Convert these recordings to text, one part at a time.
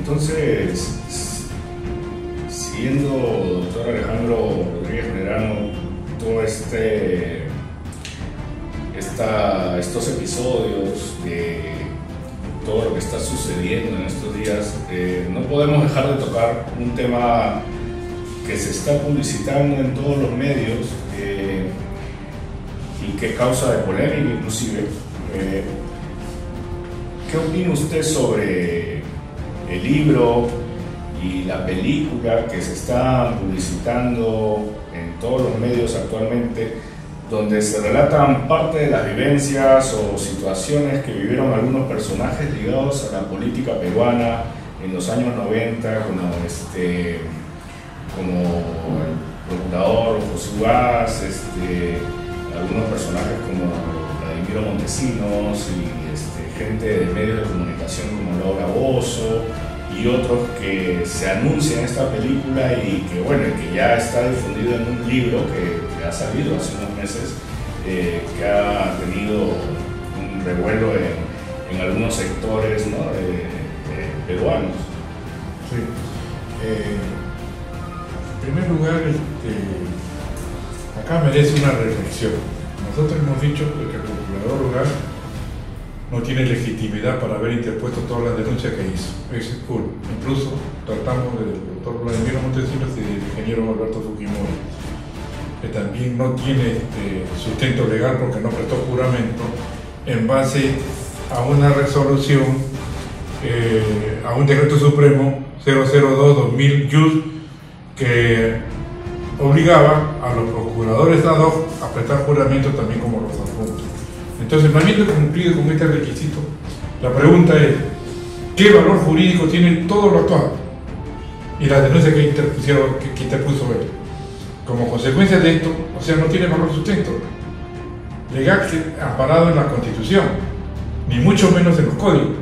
Entonces, siguiendo, doctor Alejandro Rodríguez Medrano, todo estos episodios de todo lo que está sucediendo en estos días, no podemos dejar de tocar un tema que se está publicitando en todos los medios y que causa de polémica inclusive. ¿Qué opina usted sobre el libro y la película que se está publicitando en todos los medios actualmente, donde se relatan parte de las vivencias o situaciones que vivieron algunos personajes ligados a la política peruana en los años 90, como el procurador José Ugas, algunos personajes como Vladimiro Montesinos y gente de medios de comunicación como Laura Bozzo y otros que se anuncian en esta película y que ya está difundido en un libro que ha salido hace unos meses, que ha tenido un revuelo en algunos sectores, ¿no?, peruanos. Sí. En primer lugar, acá merece una reflexión. Nosotros hemos dicho que el procurador Ugas no tiene legitimidad para haber interpuesto todas las denuncias que hizo. Es uno. Incluso tratamos del doctor Vladimiro Montesinos y del ingeniero Alberto Fujimori, que también no tiene sustento legal porque no prestó juramento en base a una resolución, a un decreto supremo 002-2000 que obligaba a los procuradores ad hoc a prestar juramento también como los adjuntos. Entonces, no habiendo cumplido con este requisito, la pregunta es: ¿qué valor jurídico tiene todo lo actuado y la denuncia que interpuso él? Como consecuencia de esto, o sea, no tiene valor sustento legal amparado en la Constitución, ni mucho menos en los códigos.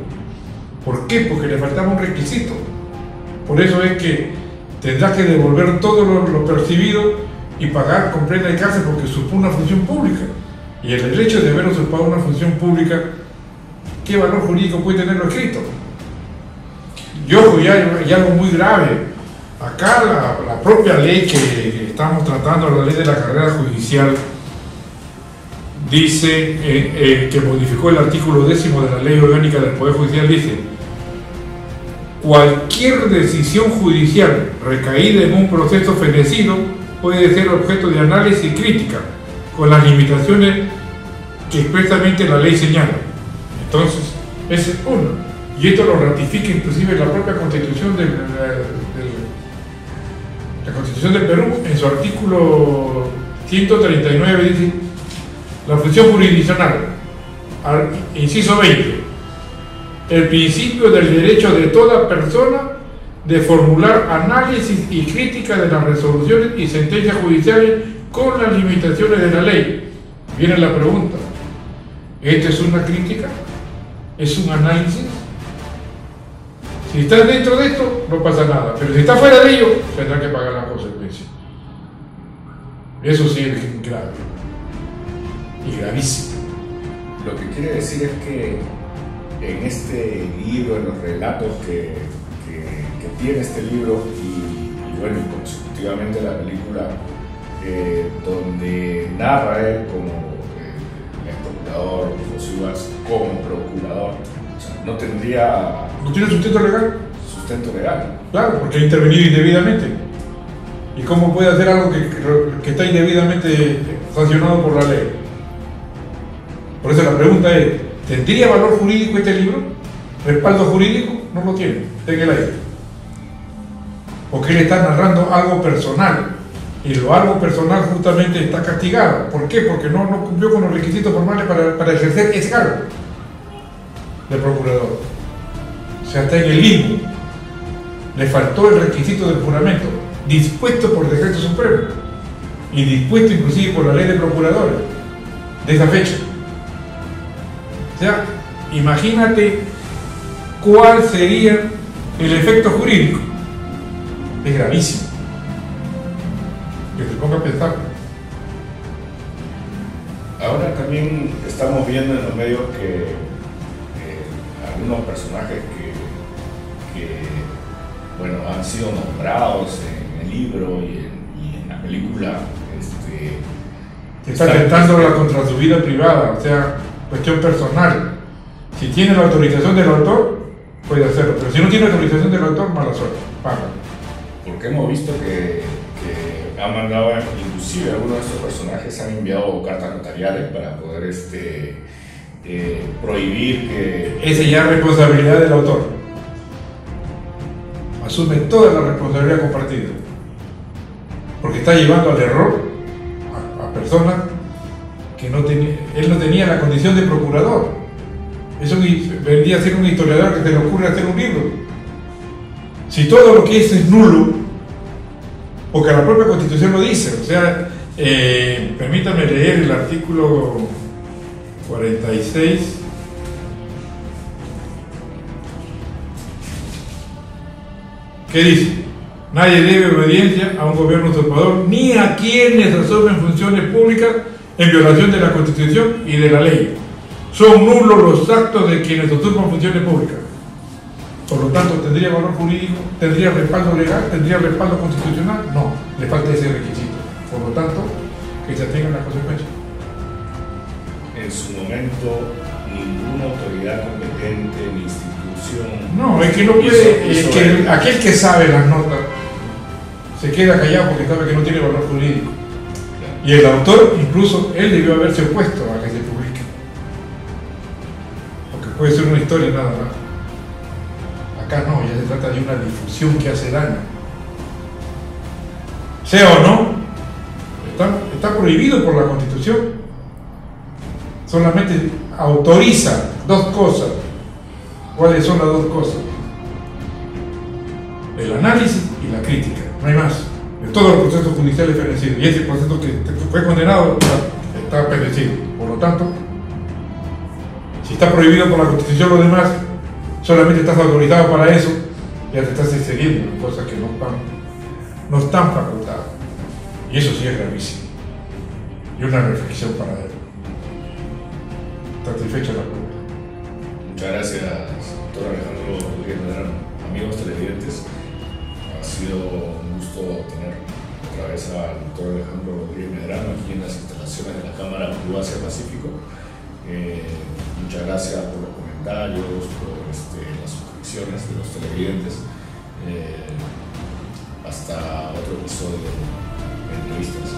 ¿Por qué? Porque le faltaba un requisito. Por eso es que tendrá que devolver todo lo percibido y pagar con pena de cárcel porque supo una función pública. Y el hecho de haber usurpado una función pública, ¿qué valor jurídico puede tenerlo escrito? Y ojo, ya hay algo muy grave. Acá la propia ley que estamos tratando, la ley de la carrera judicial, dice, que modificó el artículo 10 de la Ley Orgánica del Poder Judicial, dice: cualquier decisión judicial recaída en un proceso fenecido puede ser objeto de análisis y crítica, con las limitaciones que expresamente la ley señala. Entonces, ese es uno. Y esto lo ratifica inclusive la propia Constitución la Constitución del Perú, en su artículo 139, dice: la función jurisdiccional, inciso 20, el principio del derecho de toda persona de formular análisis y crítica de las resoluciones y sentencias judiciales con las limitaciones de la ley. Viene la pregunta: ¿esto es una crítica? ¿Es un análisis? Si estás dentro de esto, no pasa nada, pero si estás fuera de ello, tendrá que pagar las consecuencias. Eso sí es grave y gravísimo. Lo que quiere decir es que en este libro, en los relatos que tiene este libro y consecutivamente la película, donde narra él como el procurador José Ugas como procurador, o sea, no tendría... ¿No tiene sustento legal? Sustento legal. Claro, porque ha intervenido indebidamente. ¿Y cómo puede hacer algo que está indebidamente sancionado por la ley? Por eso la pregunta es: ¿tendría valor jurídico este libro? ¿Respaldo jurídico? No lo tiene, está en el aire. Porque él está narrando algo personal, y lo algo personal justamente está castigado. ¿Por qué? Porque no cumplió con los requisitos formales para ejercer ese cargo de procurador. O sea, está en el limbo. Le faltó el requisito del juramento, dispuesto por decreto supremo y dispuesto inclusive por la ley de procuradores de esa fecha. O sea, imagínate cuál sería el efecto jurídico. Es gravísimo. Que se ponga a pensar. Ahora también estamos viendo en los medios que algunos personajes que bueno, han sido nombrados en el libro y en la película. Está atentando contra su vida privada, o sea, cuestión personal. Si tiene la autorización del autor, puede hacerlo, pero si no tiene autorización del autor, mala suerte, paga. Porque hemos visto que han mandado, inclusive algunos de estos personajes han enviado cartas notariales para poder prohibir que... Esa ya es responsabilidad del autor. Asume toda la responsabilidad compartida. Porque está llevando al error a personas que él no tenía la condición de procurador. Eso vendría a ser un historiador que se le ocurre hacer un libro. Si todo lo que es nulo, porque la propia Constitución lo dice, o sea, permítanme leer el artículo 46. ¿Qué dice? Nadie debe obediencia a un gobierno usurpador ni a quienes asumen funciones públicas en violación de la Constitución y de la ley. Son nulos los actos de quienes usurpan funciones públicas. Por lo tanto, ¿tendría valor jurídico? ¿Tendría respaldo legal? ¿Tendría respaldo constitucional? No, le falta ese requisito. Por lo tanto, que se tengan las consecuencias. En su momento, ninguna autoridad competente ni institución... No, es que no puede... aquel que sabe las notas se queda callado porque sabe que no tiene valor jurídico. Y el autor, incluso, él debió haberse opuesto a que se publique. Porque puede ser una historia nada más. Acá no, ya se trata de una difusión que hace daño. Sea o no, está prohibido por la Constitución. Solamente autoriza dos cosas. ¿Cuáles son las dos cosas? El análisis y la crítica, no hay más. De todos los procesos judiciales fenecidos. Y ese proceso que fue condenado está fenecido. Por lo tanto, si está prohibido por la Constitución lo demás, solamente estás autorizado para eso, ya te estás excediendo en cosas que no están facultadas. Y eso sí es gravísimo. Y una reflexión para él. Satisfecha la pregunta. Muchas gracias, doctor Alejandro Rodríguez Medrano. Amigos televidentes, ha sido un gusto tener otra vez al doctor Alejandro Rodríguez Medrano aquí en las instalaciones de la Cámara Perú Asia Pacífico. Muchas gracias por los comentarios, por las suscripciones de los televidentes. Hasta otro episodio de entrevistas.